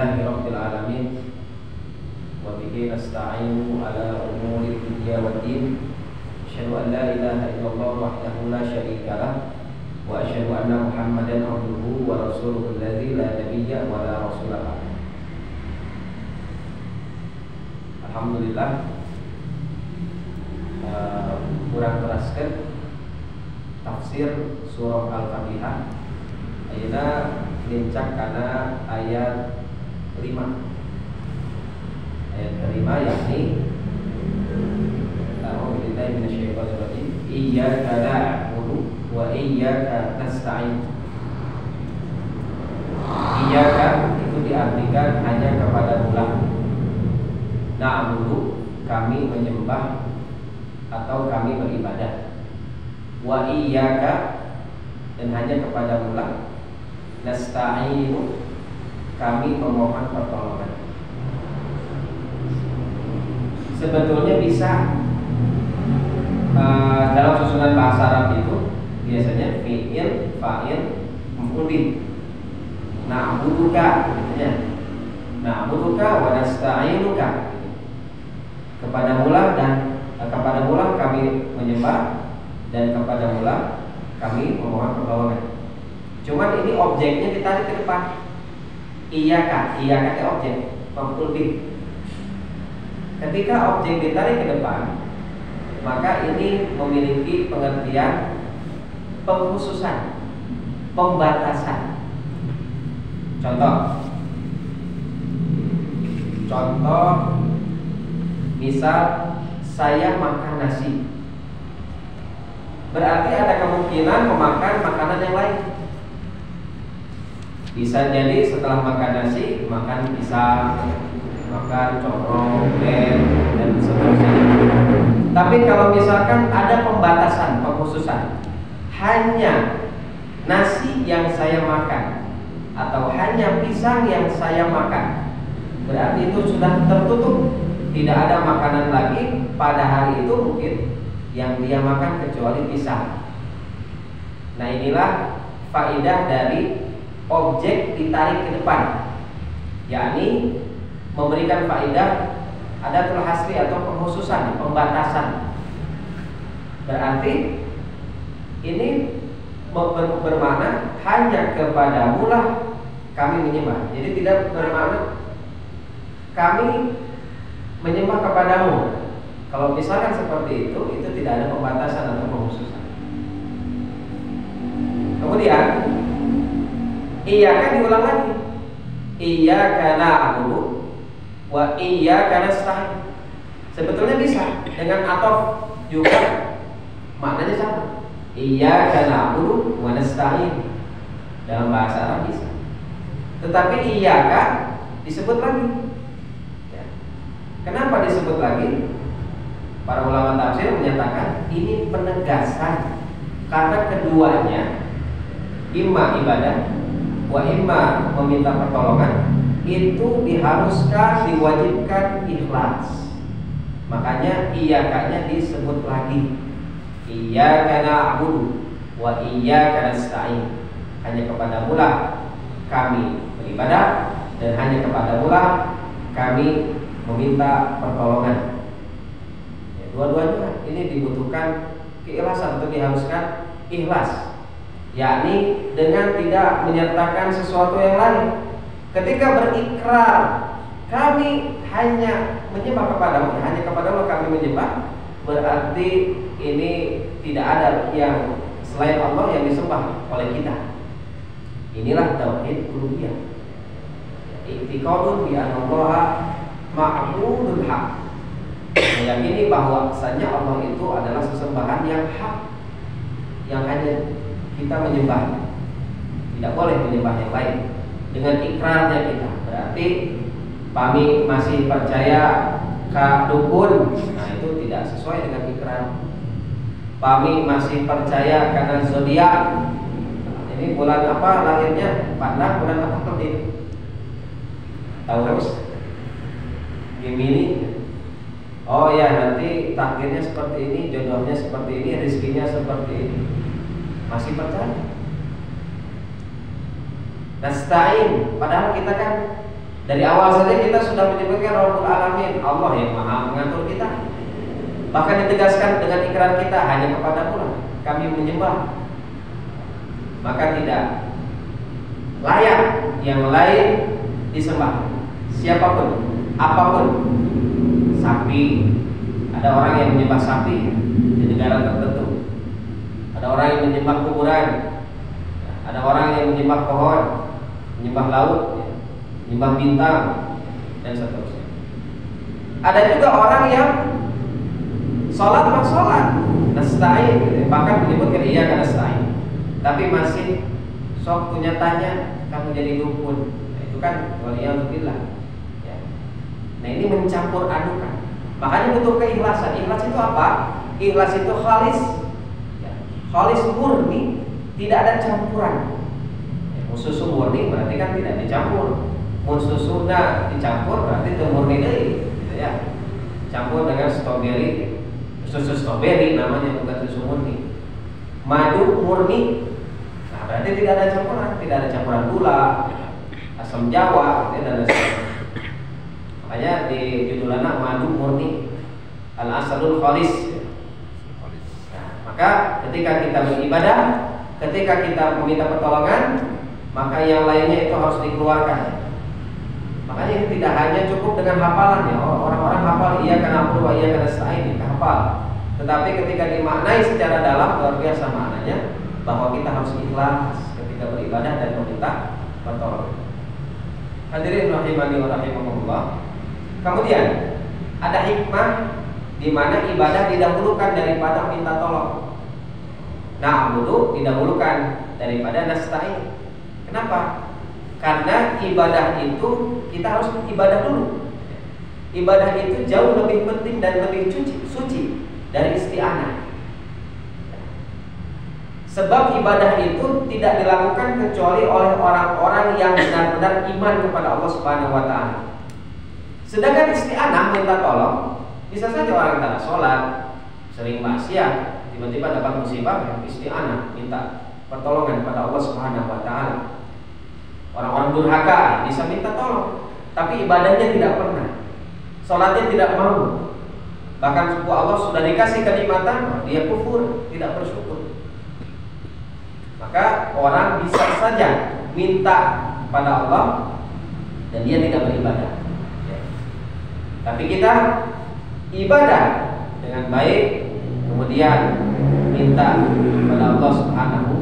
Alhamdulillahirabbil alamin wa bihi nasta'inu ala umuri dunya waddin. Asyhadu an la ilaha illallah wahdahu la syarika lah wa asyhadu anna Muhammadan abduhu wa rasuluhu alladzi la nabiyya wa la rasula ba'da. Alhamdulillah, kurang teraskeun tafsir surah Al-Fatihah. Ayeuna lincak kana ayat 5. Ayat kelima yakni a'udzubillahi minasyaitonir rajim. Iyyaka na'budu wa iyyaka nasta'in. Iyyaka itu diartikan hanya kepada Allah. Na'budu kami menyembah atau kami beribadah. Wa iyyaka dan hanya kepada Allah. Nasta'inu kami memohon pertolongan. Sebetulnya bisa dalam susunan bahasa Arab itu biasanya fi'il, fa'il, maf'ul bih. Na'buduka gitu. Na'buduka wa nasta'inuka. Kepada mula dan kepada mula kami menyembah dan kepada mula kami memohon pertolongan. Cuman ini objeknya ditarik ke depan. Iyaka itu objek, maf'ul bih. Ketika objek ditarik ke depan, maka ini memiliki pengertian pengkhususan, pembatasan. Contoh, misal saya makan nasi, berarti ada kemungkinan memakan makanan yang lain. Bisa jadi setelah makan nasi makan pisang, makan corong, dan seterusnya. Tapi kalau misalkan ada pembatasan, pengkhususan, hanya nasi yang saya makan atau hanya pisang yang saya makan, berarti itu sudah tertutup. Tidak ada makanan lagi pada hari itu mungkin yang dia makan kecuali pisang. Nah, inilah faidah dari objek ditarik ke depan, yakni memberikan faedah adatul hasri atau pengkhususan, pembatasan. Berarti ini bermakna hanya kepadamu lah kami menyembah. Jadi tidak bermakna kami menyembah kepadamu. Kalau misalkan seperti itu tidak ada pembatasan atau pengkhususan. Kemudian iyyaka diulang lagi. Iyyaka na'budu wa iyyaka nasta'in. Sebetulnya bisa dengan atof juga maknanya sama. Iyyaka na'budu wa nasta'in. Dalam bahasa Arab bisa. Tetapi iyyaka disebut lagi. Ya. Kenapa disebut lagi? Para ulama tafsir menyatakan ini penegasan karena keduanya imma ibadah wa imma meminta pertolongan itu diharuskan, diwajibkan ikhlas. Makanya iyyaka-nya disebut lagi. Iyyaka na'budu wa iyyaka nasta'in. Hanya kepadamu lah kami beribadah dan hanya kepadamu lah kami meminta pertolongan. Ya, dua-duanya ini dibutuhkan keikhlasan atau diharuskan ikhlas, yakni dengan tidak menyertakan sesuatu yang lain. Ketika berikrar kami hanya menyembah kepadamu, hanya kepadamu kami menyembah, berarti ini tidak ada yang selain Allah yang disembah oleh kita. Inilah tauhid uluhiyah. I'tiqadun bi anna Allah ma'budul haq. Meyakini bahwasanya Allah itu adalah sesembahan yang hak, yang hanya kita menyembah. Tidak boleh menyembah yang lain. Dengan ikrarnya kita, berarti kami masih percaya ka dukun. Nah, itu tidak sesuai dengan ikrar. Kami masih percaya karena zodiak. Ini bulan apa lahirnya? Pada bulan apa nanti? Taurus, Gemini. Oh ya, nanti takdirnya seperti ini, jodohnya seperti ini, rezekinya seperti ini. Masih percaya? Nasta'in, padahal kita kan Dari awal saja kita sudah menyebutkan Rabbul Alamin, Allah yang Maha mengatur kita. Bahkan ditegaskan dengan ikrar kita, hanya kepada Allah kami menyembah. Maka tidak layak yang lain disembah, siapapun, apapun. Sapi, ada orang yang menyembah sapi di negara tertentu. Ada orang yang menyembah kuburan. Ada orang yang menyembah pohon, menyembah laut, menyembah bintang, dan seterusnya. Ada juga orang yang sholat mah sholat, nasta'in, bahkan menyebutkan iya karena nasta'in, tapi masih sok punya tanya, kamu jadi dukun. Nah, itu kan waliyahulillah. Ya. Nah, ini mencampur adukan. Makanya butuh keikhlasan. Ikhlas itu apa? Ikhlas itu khalis, ya. Khalis murni, tidak ada campuran. Ya, susu murni berarti kan tidak dicampur. Susunya dicampur berarti itu murni deh, gitu ya. Campur dengan stroberi, susu stroberi namanya, bukan susu murni. Madu murni, nah berarti tidak ada campuran, tidak ada campuran gula, asam jawa, gitu, dan sebagainya. Makanya di judulnya madu murni, al asalul khalis. Nah, maka ketika kita beribadah, ketika kita meminta pertolongan, maka yang lainnya itu harus dikeluarkan. Makanya ini tidak hanya cukup dengan hafalan ya. Orang-orang hafal iya karena wa iya karena nasta'in, hafal. Tetapi ketika dimaknai secara dalam, luar biasa maknanya, bahwa kita harus ikhlas ketika beribadah dan meminta pertolongan. Hadirin rahimani wa rahimakumullah. Kemudian ada hikmah di mana ibadah didahulukan daripada minta tolong. Na'budu didahulukan daripada nasta'in. Kenapa? Karena ibadah itu kita harus ibadah dulu. Ibadah itu jauh lebih penting dan lebih suci dari isti'anah. Sebab ibadah itu tidak dilakukan kecuali oleh orang-orang yang benar-benar iman kepada Allah Subhanahu wa taala. Sedangkan isti'anah, minta tolong, bisa saja orang tak sholat, sering maksiat, tiba-tiba dapat musibah, isti'anah, minta pertolongan kepada Allah Subhanahu wa taala. Orang-orang durhaka bisa minta tolong, tapi ibadahnya tidak pernah, sholatnya tidak mau. Bahkan suku Allah sudah dikasih kenikmatan, dia kufur, tidak bersyukur. Maka orang bisa saja minta pada Allah dan dia tidak beribadah. Tapi kita ibadah dengan baik, kemudian minta kepada Allah Subhanahu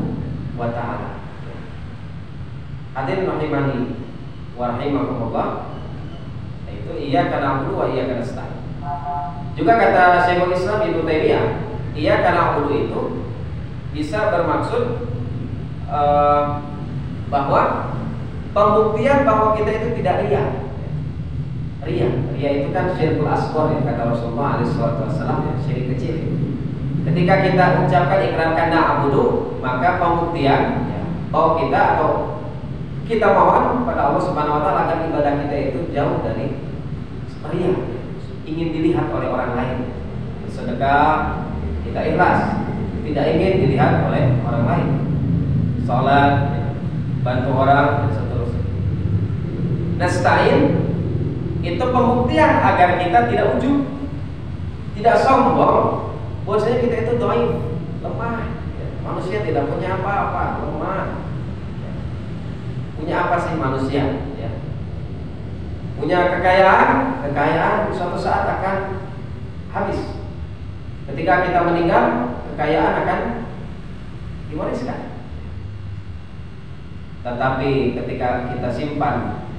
wa taala. Hadirin rahimani wa rahimakumullah. Itu iya karena na'budu wa iya karena nasta'in. Juga kata Syekhul Islam Ibnu Taimiyah, iya karena na'budu itu bisa bermaksud bahwa pembuktian bahwa kita itu tidak ria. Ria itu kan syirkul asghar ya, kata Rasulullah SAW, ya, syirik kecil. Ketika kita ucapkan ikrarkan na'budu, maka pembuktian ya, bahwa kita atau kita mohon pada Allah Subhanahu wa taala agar ibadah kita itu jauh dari ria, ingin dilihat oleh orang lain. Sedekah kita ikhlas, tidak ingin dilihat oleh orang lain. Salat, bantu orang, dan seterusnya. Nasta'in itu pembuktian agar kita tidak ujub, tidak sombong. Bahwasanya kita itu dhaif, lemah. Manusia tidak punya apa-apa, lemah. Punya apa sih manusia? Ya. Punya kekayaan suatu saat akan habis. Ketika kita meninggal, kekayaan akan diwariskan. Tetapi ketika kita simpan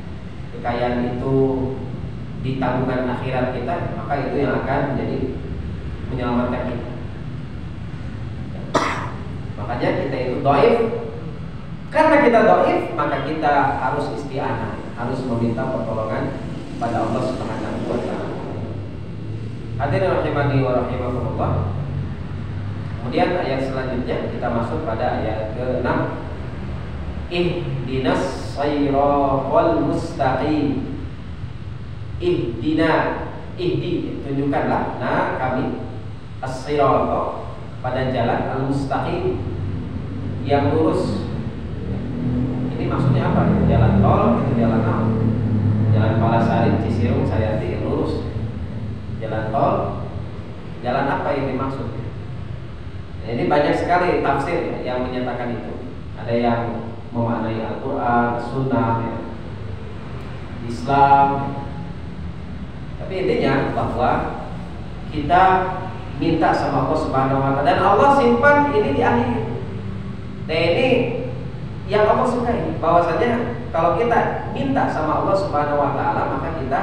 kekayaan itu di tabungan akhirat kita, maka itu yang akan menjadi menyelamatkan kita. Makanya kita itu dhaif. Karena kita dhaif, maka kita harus isti'anah, harus meminta pertolongan pada Allah Subhanahu wa taala. Hadirin rahimani wa rahimakumullah. Kemudian ayat selanjutnya kita masuk pada ayat ke-6. Ihdinas shiratal mustaqim. Ihdi, tunjukkanlah kami as-sirata pada jalan al-mustaqim yang lurus. Ini maksudnya apa? Jalan tol, itu jalan apa? Jalan Palasari, Cisirung, Sayati lurus. Jalan tol, jalan apa yang dimaksud? Nah, ini banyak sekali tafsir yang menyatakan itu. Ada yang memaknai Al-Quran, Sunnah, ya, Islam. Tapi intinya bahwa kita minta sama Allah Subhanahu wa Ta'ala, dan Allah simpan ini di akhir. Nah, ini yang Allah sukai, bahwasanya kalau kita minta sama Allah Subhanahu wa Ta'ala, maka kita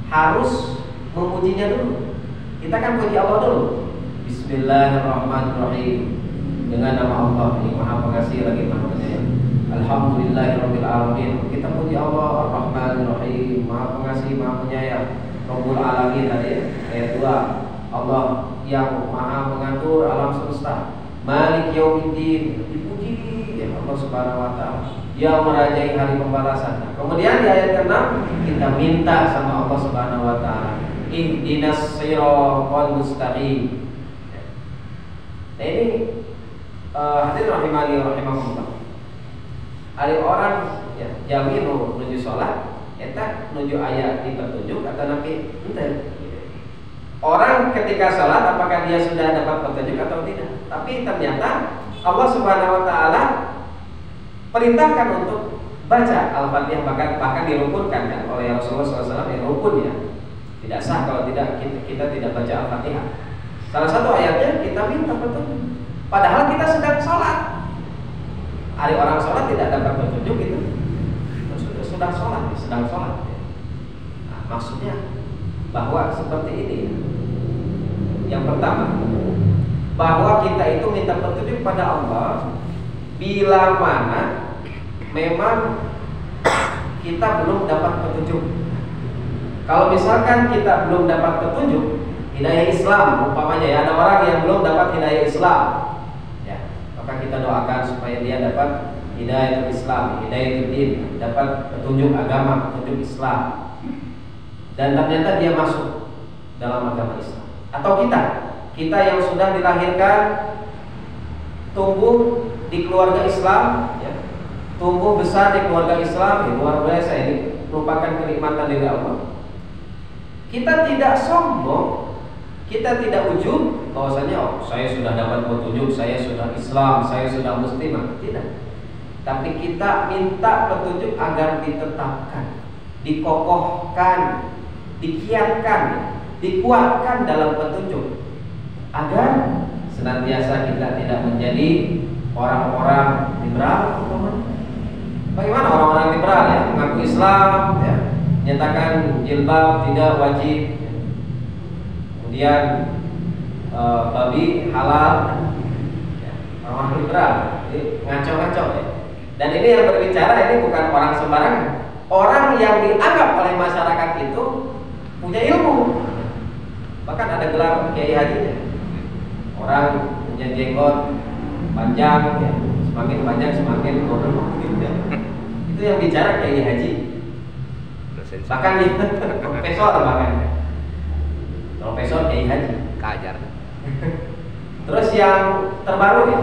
harus memujinya dulu. Kita kan puji Allah dulu. Bismillahirrahmanirrahim. Dengan nama Allah yang Maha Pengasih lagi Maha Penyayang. Alhamdulillahirabbil alamin. Kita puji Allah Ar-Rahmanir-Rahim, Maha Pengasih, Maha Penyayang. Rabbul Alamin tadi ayat 2. Allah yang Maha mengatur alam semesta. Malik Yaumiddin. Dipuji ya Allah Subhanahu wa Ta'ala, yang merajai hari pembalasan. Kemudian di ayat ke-6 kita minta sama Allah Subhanahu wa Ta'ala, ihdinas siratal mustaqim. Nah ini hadirin rahimani rahimakumullah. Ada orang ya jami menuju sholat, eta menuju ayat di petunjuk atau nabi ente. Orang ketika sholat apakah dia sudah dapat petunjuk atau tidak? Tapi ternyata Allah Subhanahu wa Ta'ala perintahkan untuk baca Al-Fatihah, bahkan dirukunkan kan oleh Rasulullah SAW yang rukun ya. Tidak sah kalau tidak kita tidak baca Al-Fatihah. Salah satu ayatnya kita minta petunjuk. Padahal kita sedang sholat. Hari orang sholat tidak dapat petunjuk itu sudah sholat, sedang sholat. Nah, maksudnya bahwa seperti ini. Yang pertama, bahwa kita itu minta petunjuk pada Allah bila mana memang kita belum dapat petunjuk. Kalau misalkan kita belum dapat petunjuk, hidayah Islam umpamanya ya, ada orang yang belum dapat hidayah Islam ya, maka kita doakan supaya dia dapat hidayah Islam, hidayah din, dapat petunjuk agama, petunjuk Islam, dan ternyata dia masuk dalam agama Islam. Atau kita yang sudah dilahirkan, tumbuh di keluarga Islam ya, tumbuh besar di keluarga Islam, ya, luar biasa, ini merupakan kenikmatan dari Allah. Kita tidak sombong, kita tidak ujub bahwasanya oh, saya sudah dapat petunjuk, saya sudah Islam, saya sudah muslimah. Tidak. Tapi kita minta petunjuk agar ditetapkan, dikokohkan, dikiatkan, dikuatkan dalam petunjuk, agar senantiasa kita tidak menjadi orang-orang liberal. Bagaimana orang-orang liberal ya, mengaku Islam ya, nyatakan jilbab tidak wajib, kemudian babi halal ya, orang-orang liberal ngaco-ngaco ya. Dan ini yang berbicara ini bukan orang sembarangan, orang yang dianggap oleh masyarakat itu punya ilmu. Bahkan ada gelar kiai hajinya. Orang punya jenggot panjang ya, semakin panjang semakin bodoh ya. Itu yang bicara kiai haji. Bahkan di profesor kiai haji kajar. Terus yang terbaru ya,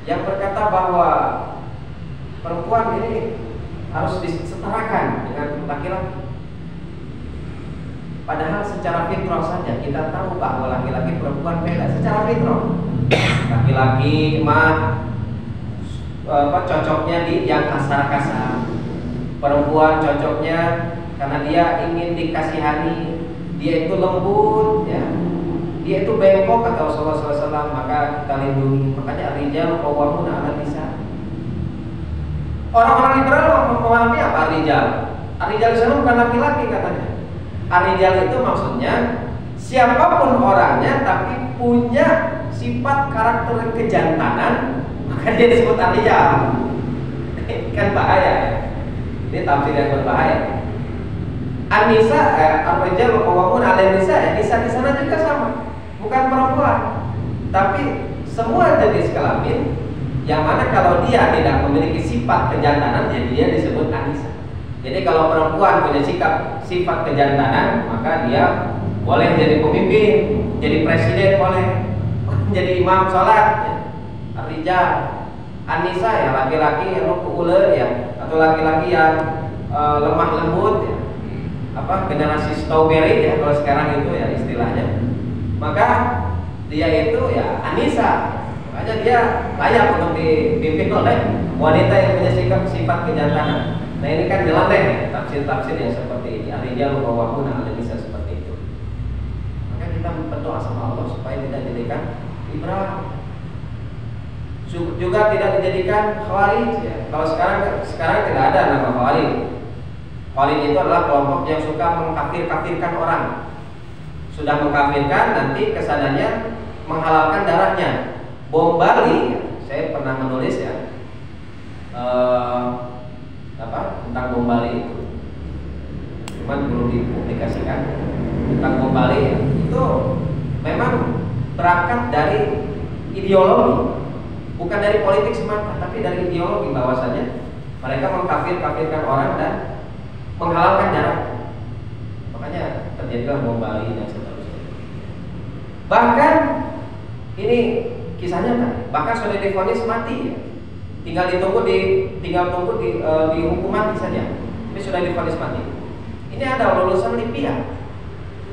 yang berkata bahwa perempuan ini harus disetarakan dengan laki-laki. Padahal secara fitrah saja kita tahu bahwa laki-laki perempuan beda secara fitrah. Laki-laki mah cocoknya di yang kasar-kasar. Perempuan cocoknya karena dia ingin dikasihani, dia itu lembut ya. Dia itu bengkok kata Rasulullah SAW, maka kita lindungi. Makanya rijal qawwamuna 'alan nisa. Orang-orang liberal memahami apa rijal? Rijal itu bukan laki-laki katanya. Ar-rijal itu maksudnya siapapun orangnya tapi punya sifat karakter kejantanan, maka dia disebut ar-rijal. Kan bahaya ya. Ini tafsir yang berbahaya. An-nisa ar-rijal qawwamun 'alan nisa, ya, nisa di sana juga sama. Bukan perempuan. Tapi semua jenis kelamin yang mana kalau dia tidak memiliki sifat kejantanan, jadi dia disebut an-nisa. Jadi kalau perempuan punya sifat kejantanan, maka dia boleh jadi pemimpin, jadi presiden boleh, jadi imam sholat ya. Ar-rijal. An-nisa ya laki-laki yang ular ya, atau laki-laki yang lemah lembut ya, generasi strawberry ya kalau sekarang itu ya istilahnya, maka dia itu ya Anissa, makanya dia layak untuk dipimpin oleh wanita yang punya sifat kejantanan. Nah ini kan nyeleneh ya, tafsir-tafsir yang seperti ini, ar-rijalu qawwamuna 'alan nisa seperti itu. Maka kita berdoa sama Allah supaya tidak dijadikan ibrah, juga tidak dijadikan khawarij ya. Kalau sekarang tidak ada nama khawarij. Khawarij itu adalah kelompok yang suka mengkafirkan orang. Sudah mengkafirkan, nanti kesananya menghalalkan darahnya. Bom Bali, saya pernah menulis ya tentang bom Bali itu, cuman belum dipublikasikan. Tentang bom Bali ya, itu memang berangkat dari ideologi, bukan dari politik semata, tapi dari ideologi bahwasanya mereka mengkafirkan orang dan menghalalkan darah. Makanya terjadilah bom Bali dan seterusnya. Bahkan ini kisahnya kan, bahkan sudah divonis mati ya. Tinggal tunggu di hukum mati saja. Ini sudah divonis mati. Ini ada lulusan Libya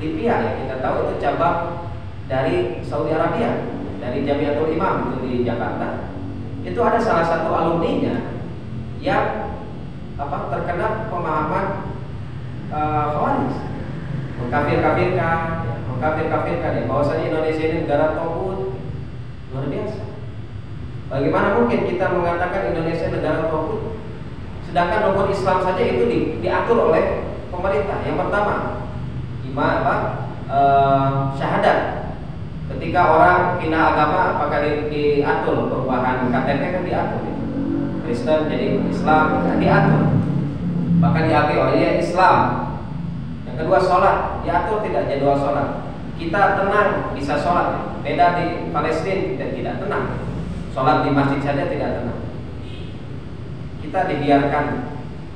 ya, kita tahu itu cabang dari Saudi Arabia, dari Jamiatul Imam itu di Jakarta. Itu ada salah satu alumninya yang terkena pemahaman khawarij, mengkafirkan ya, bahwasanya Indonesia ini negara tauhid. Luar biasa. Bagaimana mungkin kita mengatakan Indonesia negara tauhid, sedangkan rukun Islam saja itu diatur oleh pemerintah. Yang pertama, syahadat. Ketika orang pindah agama, apakah diatur perubahan KTP kan diatur. Kristen jadi Islam kan diatur. Bahkan diakui oleh Islam. Yang kedua, sholat diatur tidak jadwal sholat. Kita tenang bisa sholat. Beda di Palestina tidak tenang. Sholat di masjid saja tidak tenang. Kita dibiarkan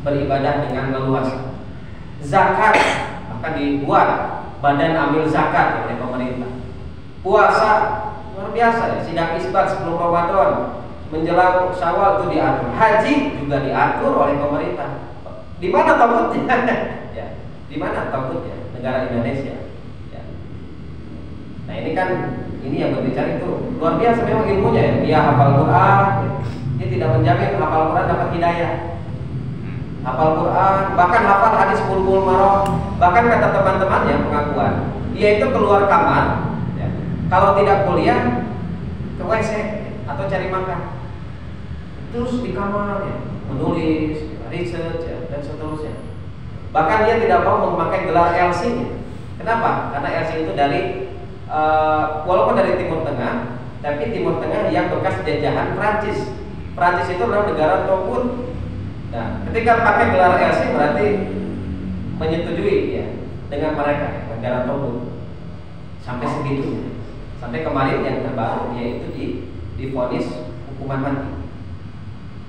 beribadah dengan leluasa. Zakat akan dibuat badan amil zakat oleh pemerintah. Puasa luar biasa ya, sidang isbat 10 Ramadan menjelang Syawal itu diatur. Haji juga diatur oleh pemerintah. Di mana tauhidnya? Ya, di mana tauhidnya negara Indonesia? Ya. Nah ini kan yang berbicara itu luar biasa memang ilmunya ya. Dia hafal Quran, dia tidak menjamin hafal Quran dapat hidayah. Hafal Quran, bahkan hafal hadis bulbul maram. Bahkan kata teman-temannya pengakuan, dia itu keluar kamar ya, kalau tidak kuliah ke WC atau cari makan, terus di kamar ya, menulis, research ya, dan seterusnya. Bahkan dia tidak mau memakai gelar LC-nya. Kenapa? Karena LC itu dari walaupun dari Timur Tengah, tapi Timur Tengah yang bekas jajahan Prancis. Prancis itu adalah negara tauhid. Nah, ketika pakai gelar LC berarti menyetujui ya dengan mereka negara tauhid. Sampai segitu. Sampai kemarin yang terbaru yaitu divonis hukuman mati.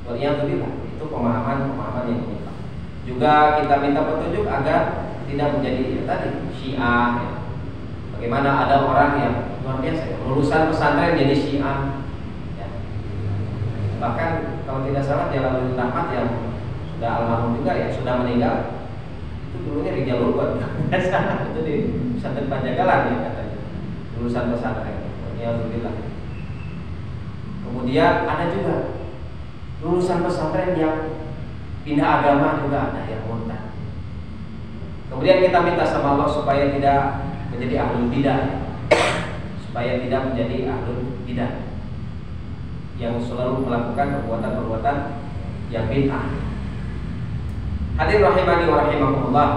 Waliyadzubillah, itu pemahaman yang menyimpang. Juga kita minta petunjuk agar tidak menjadi ya, tadi Syiah ya. Bagaimana ada orang yang luar biasa ya, lulusan pesantren jadi Syiah ya. Bahkan kalau tidak salah Jalaluddin Rahmat yang sudah almarhum juga ya, sudah meninggal, itu dulunya di jalur buat itu di pesantren Panjagalan ya katanya, lulusan pesantren. Alhamdulillah. Kemudian ada juga lulusan pesantren yang pindah agama, juga ada yang murtad. Kemudian kita minta sama Allah supaya tidak menjadi ahlul bidah, supaya tidak menjadi ahlul bidah yang selalu melakukan perbuatan-perbuatan yang bid'ah. Hadirin rahimani wa rahimakumullah.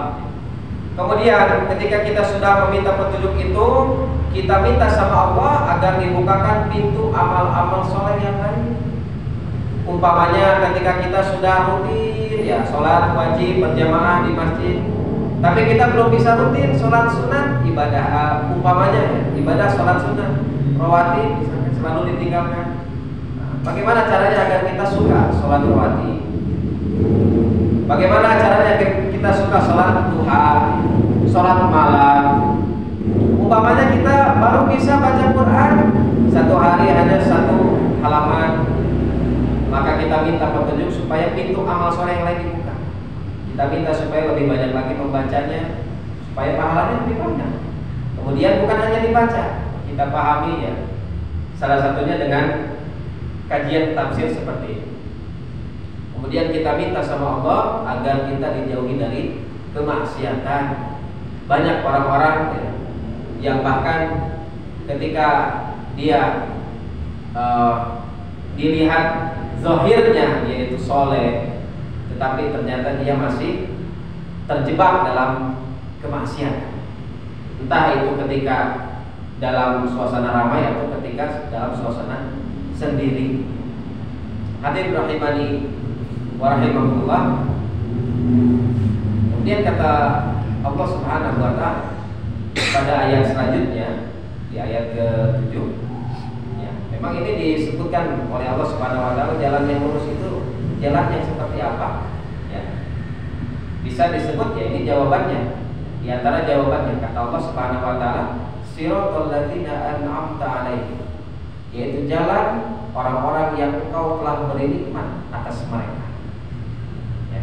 Kemudian ketika kita sudah meminta petunjuk itu, kita minta sama Allah agar dibukakan pintu amal-amal soleh yang lain. Umpamanya ketika kita sudah rutin ya sholat wajib berjamaah di masjid, tapi kita belum bisa rutin sholat sunat ibadah, umpamanya ya, ibadah sholat sunat rawatib misalnya selalu ditinggalkan. Nah, bagaimana caranya agar kita suka sholat rawatib? Bagaimana caranya kita suka sholat duha, sholat malam? Umpamanya kita baru bisa baca Quran satu hari hanya satu halaman, maka kita minta petunjuk supaya pintu amal soleh yang lain dibuka. Kita kita minta supaya lebih banyak lagi membacanya, supaya pahalanya lebih banyak. Kemudian bukan hanya dibaca, kita pahami ya. Salah satunya dengan kajian tafsir seperti ini. Kemudian kita minta sama Allah agar kita dijauhi dari kemaksiatan. Banyak orang-orang ya, yang bahkan ketika dia dilihat zahirnya yaitu soleh, tetapi ternyata dia masih terjebak dalam kemaksiatan. Entah itu ketika dalam suasana ramai atau ketika dalam suasana sendiri. Hadirin rahimani wa rahimakumullah. Kemudian kata Allah Subhanahu wa taala pada ayat selanjutnya, di ayat ke-7 ya, memang ini disebutkan oleh Allah Subhanahu wa taala jalan yang lurus itu jalan yang seperti apa ya. Bisa disebut ya, ini jawabannya. Di antara jawabannya kata Allah Subhanahu wa taala, siratal ladzina an'amta 'alaihim, yaitu jalan orang-orang yang Engkau telah beri nikmat atas mereka. Ya.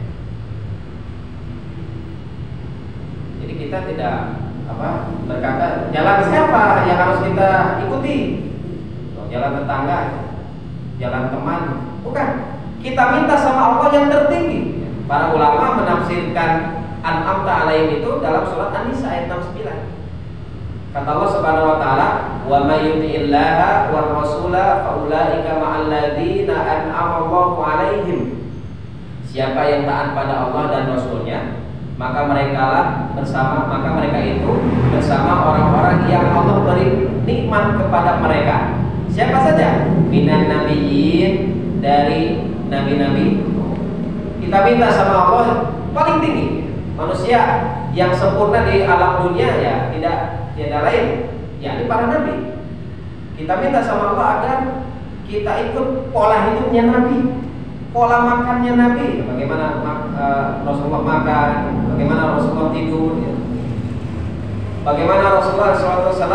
Jadi kita tidak berkata jalan siapa yang harus kita ikuti, jalan tetangga, jalan teman, bukan. Kita minta sama Allah yang tertinggi. Para ulama menafsirkan an'amta 'alaihim itu dalam surat An-Nisa ayat 69. Kata Allah Subhanahu wa taala, "Wa may yuti'illaha war rasula fa ulaika ma'al ladzina an'ama Allahu 'alaihim." Siapa yang taat pada Allah dan Rasulnya, maka mereka itu bersama orang-orang yang Allah beri nikmat kepada mereka. Siapa saja? Minan nabiyyin, dari nabi-nabi. Kita minta sama Allah paling tinggi. Manusia yang sempurna di alam dunia ya tidak lain, yakni para nabi. Kita minta sama Allah agar kita ikut pola hidupnya Nabi, pola makannya Nabi, bagaimana Rasulullah makan, bagaimana Rasulullah tidur, ya. Bagaimana Rasulullah SAW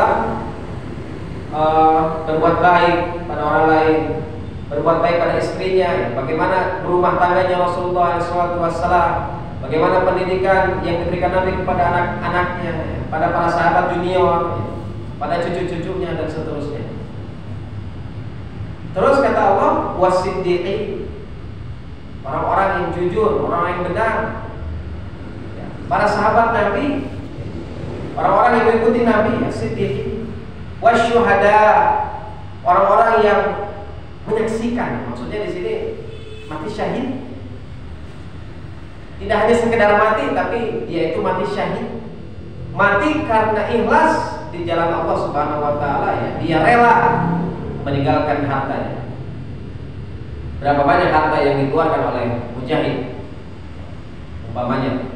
berbuat baik pada orang lain, berbuat baik pada istrinya, ya. Bagaimana berumah tangganya Rasulullah SAW, bagaimana pendidikan yang diberikan Nabi kepada anak-anaknya, ya. Pada para sahabat junior, ya. Pada cucu-cucunya dan seterusnya. Terus kata Allah, wasiddiqin, orang-orang yang jujur, orang yang benar, ya. Para sahabat Nabi, orang-orang yang mengikuti Nabi, siddiqin, wasyuhada, orang-orang yang menyaksikan. Maksudnya di sini mati syahid. Tidak hanya sekedar mati, tapi dia itu mati syahid. Mati karena ikhlas di jalan Allah Subhanahu wa taala, ya. Dia rela meninggalkan hartanya. Berapa banyak harta yang dikeluarkan oleh mujahid? Umpamanya,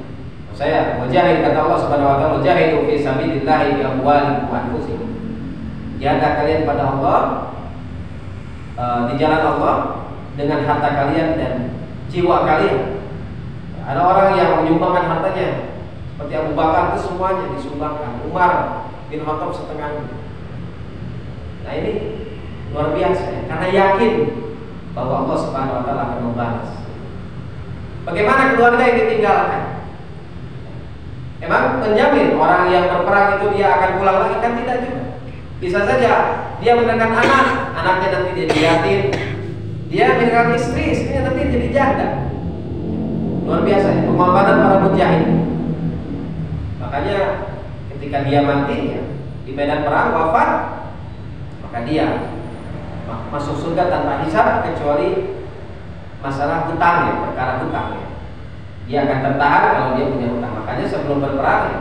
saya mujahid, kata Allah Subhanahu wa taala, "Jahidu fi sabilillahi bi amwalikum wa anfusikum." Jihadlah kalian pada Allah, di jalan Allah dengan harta kalian dan jiwa kalian. Ada orang yang menyumbangkan hartanya, seperti Abu Bakar itu semuanya disumbangkan, Umar bin Khattab setengahnya. Nah ini luar biasa ya, karena yakin bahwa Allah Subhanahu wa taala akan membalas. Bagaimana keluarga yang ditinggalkan? Emang menjamin orang yang berperang itu dia akan pulang lagi? Kan tidak juga. Bisa saja dia meninggalkan anaknya nanti jadi yatim. Dia meninggalkan istrinya nanti jadi janda. Luar biasa ya, pengorbanan para mujahid. Makanya ketika dia mati ya, di medan perang wafat, maka dia masuk surga tanpa hisab kecuali masalah hutang ya, perkara hutang ya. Dia akan tertahan kalau dia punya hutang. Makanya sebelum berperang ya,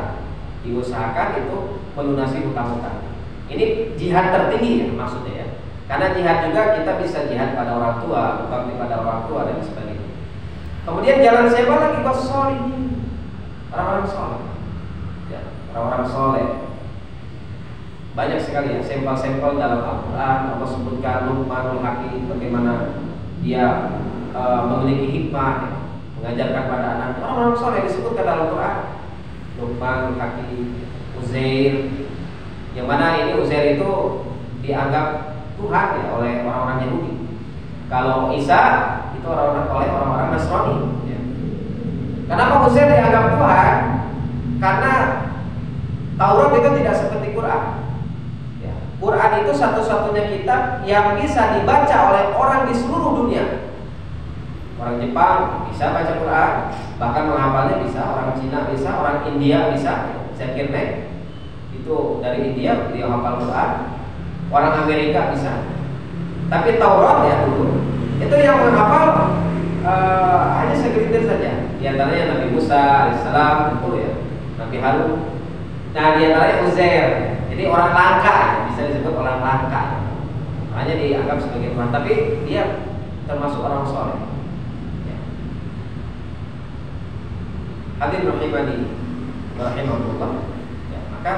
diusahakan itu melunasi hutang-hutang. Ini jihad tertinggi ya maksudnya ya. Karena jihad juga kita bisa jihad pada orang tua, berbakti pada orang tua dan sebagainya. Kemudian jalan siapa lagi? Wassolihin, orang-orang soleh ya, orang-orang soleh. Banyak sekali ya sampel-sampel dalam Al-Quran. Allah sebutkan Luqmanul Hakim, bagaimana dia memiliki hikmah ya, mengajarkan pada anak. Orang-orang soleh disebutkan dalam Al-Quran. Luqmanul Hakim, Uzair, yang mana ini Uzair itu dianggap Tuhan ya oleh orang-orang Yahudi. Kalau Isa itu oleh orang-orang Nasrani ya. Kenapa Uzair dianggap Tuhan? Karena Taurat itu tidak seperti Quran. Ya. Quran itu satu-satunya kitab yang bisa dibaca oleh orang di seluruh dunia. Orang Jepang bisa baca Quran, bahkan menghafalnya bisa. Orang Cina bisa, orang India bisa. Zakir Naik itu dari India, dia hafal Quran. Orang Amerika bisa. Tapi Taurat ya dulu itu yang menghafal hanya segelintir saja. Di antaranya Nabi Musa alaihissalam itu ya, Nabi Harun. Nah, di antaranya Uzair. Jadi orang langka, bisa disebut orang langka. Hanya dianggap sebagai Tuhan, tapi dia termasuk orang soleh. Ya. Hadirin rahimani rahimahullah. Ya, maka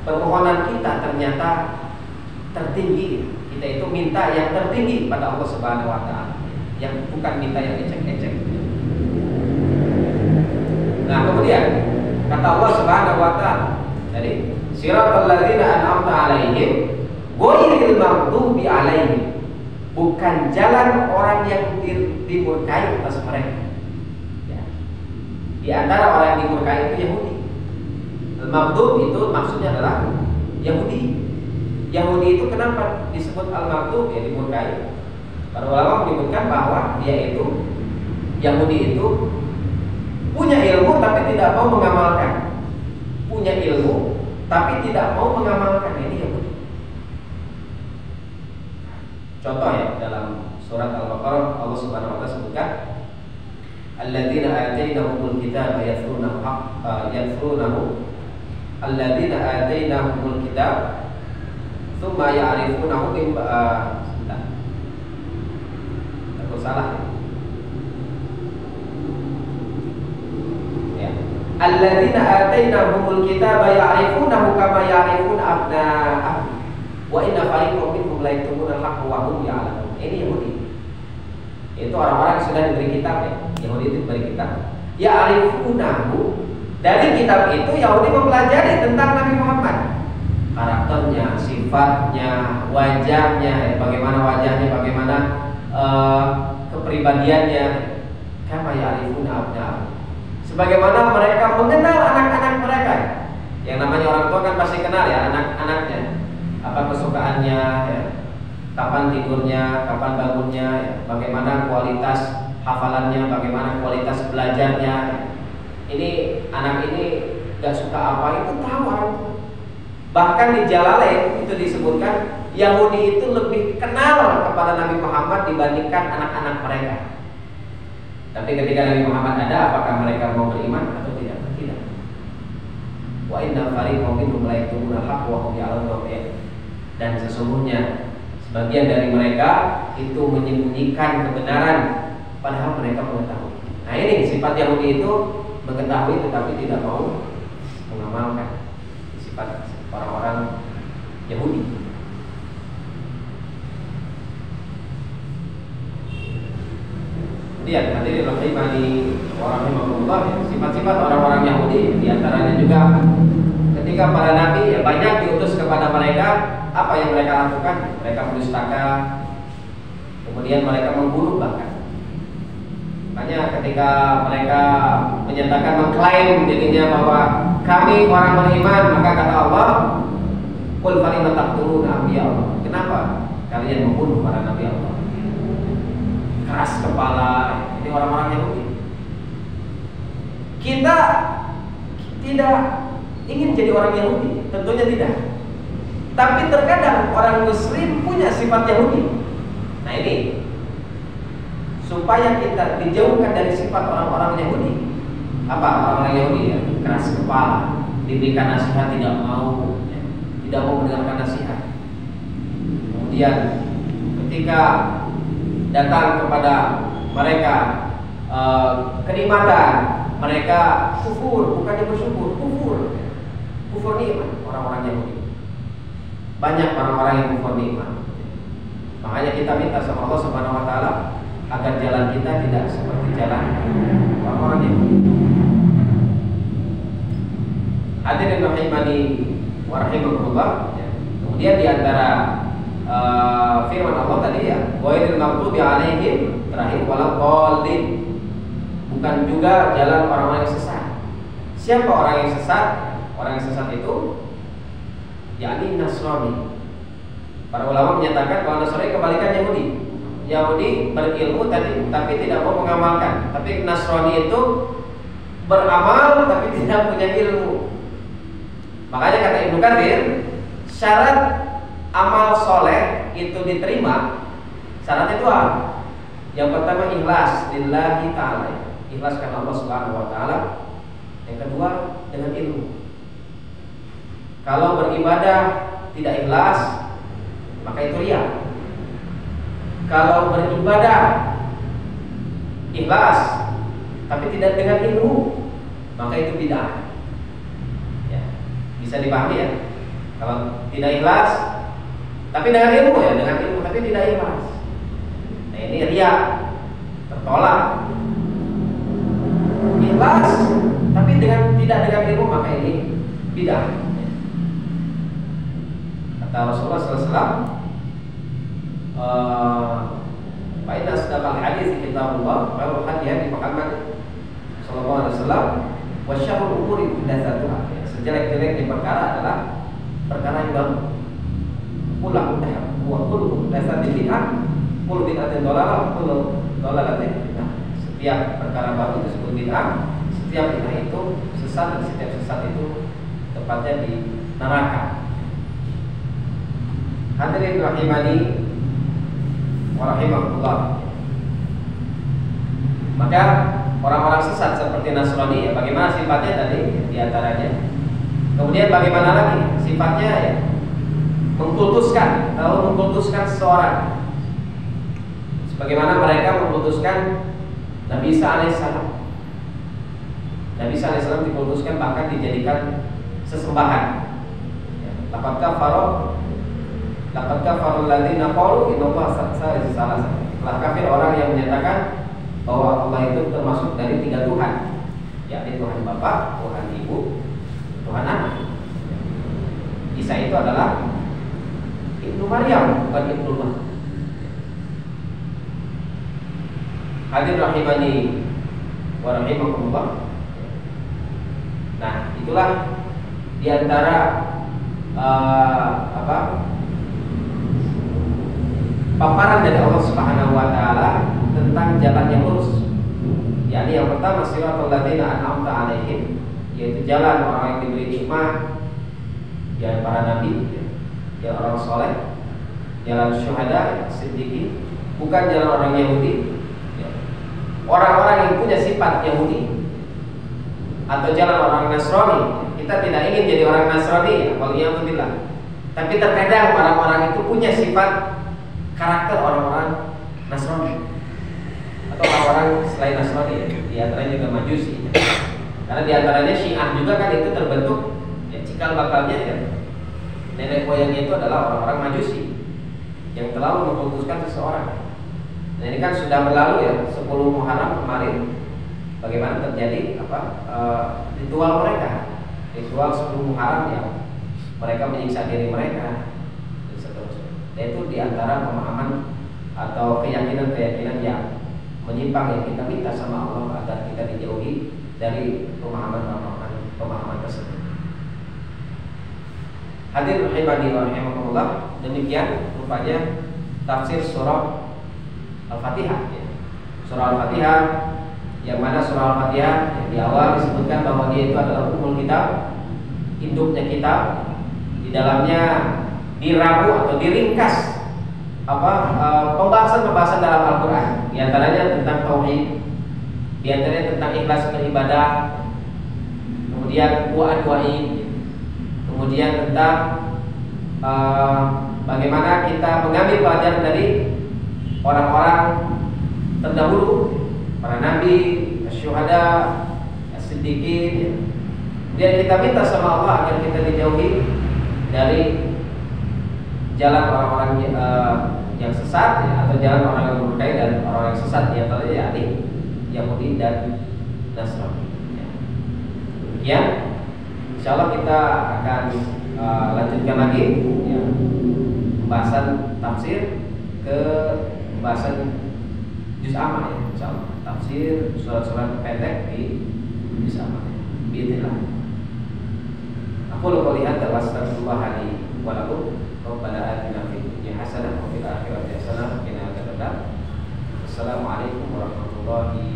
permohonan kita ternyata tertinggi. Kita itu minta yang tertinggi pada Allah Subhanahu wa taala, yang bukan minta yang ecek-ecek. Nah, kemudian kata Allah Subhanahu wa taala tadi, siratal ladzina an'amta 'alaihim ghairil maghdubi 'alaihim, bukan jalan orang yang dimurkai atas mereka. Ya. Di antara orang yang dimurkai itu Yahudi. Al-maghdub itu maksudnya adalah Yahudi. Yahudi itu kenapa disebut al-maghdub, ya dimurkai? Para ulama menyebutkan bahwa dia itu Yahudi itu punya ilmu tapi tidak mau mengamalkan. Punya ilmu tapi tidak mau mengamalkan, ini Yahudi. Contoh ya, dalam surat Al-Baqarah Allah Subhanahu wa taala sebutkan alladzina atainahumul kitaba yathrunahu alladzina atainahumul kitab tsumma ya'rifunahu min takut salah ya. Alladzina atainahumul kitaba ya'rifunahu kama ya'rifuna abna'ahum wa inna fariqan minhum la yaktumuna al-haqqa wa hum ya'lamun. Ini Yahudi. Itu orang-orang yang sudah diberi kitab ya. Yahudi itu diberi kitab. Ya'rifunahu, dari kitab itu Yahudi mempelajari tentang Nabi Muhammad. Karakternya, sifatnya, wajahnya, bagaimana wajahnya, bagaimana kepribadiannya. Kama ya'rifuna abna'ahum, sebagaimana mereka mengenal anak-anak mereka. Yang namanya orang tua kan pasti kenal ya anak-anaknya, apa kesukaannya ya, kapan tidurnya, kapan bangunnya ya, bagaimana kualitas hafalannya, bagaimana kualitas belajarnya ya. Ini anak ini gak suka apa, itu tahu orang tua. Bahkan di Jalalain itu disebutkan Yahudi itu lebih kenal kepada Nabi Muhammad dibandingkan anak-anak mereka. Tapi ketika Nabi Muhammad ada, apakah mereka mau beriman atau tidak? Tidak. Wa inna fariqan minhum la yaktumuna al-haqqa wa hum ya'lamun. Dan sesungguhnya sebagian dari mereka itu menyembunyikan kebenaran padahal mereka mengetahui. Nah, ini sifat Yahudi itu mengetahui tetapi tidak mau mengamalkan. Sifat orang-orang Yahudi. Kemudian hadirin rahimani wa rahimakumullah, sifat-sifat orang-orang Yahudi diantaranya juga ketika para nabi ya banyak diutus kepada mereka, apa yang mereka lakukan? Mereka mendustakan, kemudian mereka membunuh bahkan. Makanya ketika mereka menyatakan mengklaim dirinya bahwa kami orang beriman, maka kata Allah, qul falima taqtuluna anbiya Allah. Kenapa kalian membunuh para nabi Allah? Keras kepala, ini orang-orang Yahudi. Kita tidak ingin jadi orang Yahudi, tentunya tidak. Tapi terkadang orang Muslim punya sifat Yahudi. Nah ini supaya kita dijauhkan dari sifat orang-orang Yahudi. Apa orang-orang Yahudi ya? Keras kepala, diberikan nasihat tidak mau, ya, tidak mau mendengarkan nasihat. Kemudian ketika datang kepada mereka kenikmatan, mereka kufur, bukannya bersyukur, kufur nikmat orang-orang Yahudi. Banyak orang-orang yang kufur nikmat. Makanya kita minta sama Allah Subhanahu wa taala agar jalan kita tidak seperti jalan orang-orang Yahudi. Hadirin rahimani wa rahimakumullah. Kemudian di antara firman Allah tadi ya, ghairil maghdubi alaihim, terakhir wala dhalin, bukan juga jalan orang-orang yang sesat. Siapa orang yang sesat? Orang yang sesat itu yakni Nasrani. Para ulama menyatakan bahwa Nasrani kebalikan Yahudi. Yahudi berilmu tapi tidak mau mengamalkan. Tapi Nasrani itu beramal tapi tidak punya ilmu. Makanya kata Ibnu Katsir, syarat amal soleh itu diterima, syaratnya dua. Yang pertama ikhlas lillahi ta'ala, ikhlas karena Allah Subhanahu wa taala. Yang kedua dengan ilmu. Kalau beribadah tidak ikhlas, maka itu riya. Kalau beribadah ikhlas tapi tidak dengan ilmu, maka itu bid'ah. Ya, bisa dipahami ya. Kalau tidak ikhlas tapi dengan ilmu, ya dengan ilmu tapi tidak ikhlas, nah ini riya, tertolak. Ikhlas tapi tidak dengan ilmu, maka ini bid'ah. Kata Rasulullah SAW, fa inna asdaqal hadits kitabullah wa khairul hadi Muhammad sallallahu alaihi wasallam wa syarrul umuri muhdatsatuha. Sejelek-jeleknya perkara adalah perkara yang baru. Kullu muhdatsatin bid'ah, kullu bid'atin dhalalah, kullu dhalalatin fitnah. Setiap perkara baru itu disebut bid'ah, setiap bid'ah itu sesat, dan setiap sesat itu tepatnya di neraka. Hadirin rahimani wa rahimakumullah. Maka orang-orang sesat seperti Nasrani, ya, bagaimana sifatnya tadi di antaranya. Kemudian bagaimana lagi sifatnya, ya, mengkultuskan, lalu mengkultuskan seseorang. Sebagaimana mereka mengkultuskan Nabi Isa alaihissalam. Nabi Isa alaihissalam dikultuskan, bahkan dijadikan sesembahan. Laqad kafarul ladzina qalu innallaha salisu salasa. Telah kafir orang yang menyatakan bahwa Allah itu termasuk dari tiga Tuhan, yakni Tuhan Bapa, Tuhan Ibu, Tuhan Anak. Isa itu adalah Ibnu Maryam, bukan Ibnullah. Hadirin rahimani wa rahimakumullah. Nah, itulah diantara paparan dari Allah Subhanahu wa taala tentang jalan yang lurus. Yakni yang pertama siratal ladzina an'amta 'alaihim, yaitu jalan orang yang diberi nikmat, jalan para nabi, jalan orang soleh, jalan syuhada, siddiqin, bukan jalan orang Yahudi, orang-orang yang punya sifat Yahudi, atau jalan orang Nasrani. Kita tidak ingin jadi orang Nasrani, waliyahudillah. Tapi terkadang orang-orang itu punya sifat karakter orang-orang Nasrani atau orang-orang selain Nasrani, ya. Di antaranya juga Majusi, ya. Karena di antaranya Syiah juga kan itu terbentuk, ya, cikal bakalnya, ya, nenek moyangnya itu adalah orang-orang Majusi yang terlalu mengkultuskan seseorang. Nah, ini kan sudah berlalu, ya, 10 Muharram kemarin. Bagaimana terjadi ritual mereka, ritual 10 Muharram yang mereka menyiksa diri mereka dan seterusnya. Dan itu diantara pemahaman atau keyakinan-keyakinan yang menyimpang yang kita minta sama Allah agar kita dijauhi dari pemahaman tersebut. Hadirin rahimani wa rahimakumullah, demikian rupanya tafsir surah Al-Fatihah, ya. Surah Al-Fatihah, yang mana surah Al-Fatihah yang di awal disebutkan bahwa dia itu adalah ummul kitab, induknya kitab. Di dalamnya diramu atau diringkas pembahasan-pembahasan dalam Al-Quran. Di antaranya tentang tauhid, di antaranya tentang ikhlas beribadah, kemudian doa-doain, kemudian tentang bagaimana kita mengambil pelajaran dari orang-orang terdahulu, para nabi, syuhada, as-siddiqin. Kemudian kita minta sama Allah agar kita dijauhi dari jalan orang-orang yang sesat, ya, atau jalan orang yang murkai dan orang yang sesat, di antaranya yakni Yahudi dan Nasrani. Ya. Demikian, insyaallah kita akan lanjutkan lagi, ya, pembahasan tafsir ke pembahasan juz amma, ya, insyaallah. tafsir surat-surat pendek bisa biidznillah. Aku lupa lihat wastaghfirullah li wa lakum. Rabbana atina fid dunya hasanah wa fil akhirati hasanah wa qina adzabannar. Assalamualaikum warahmatullahi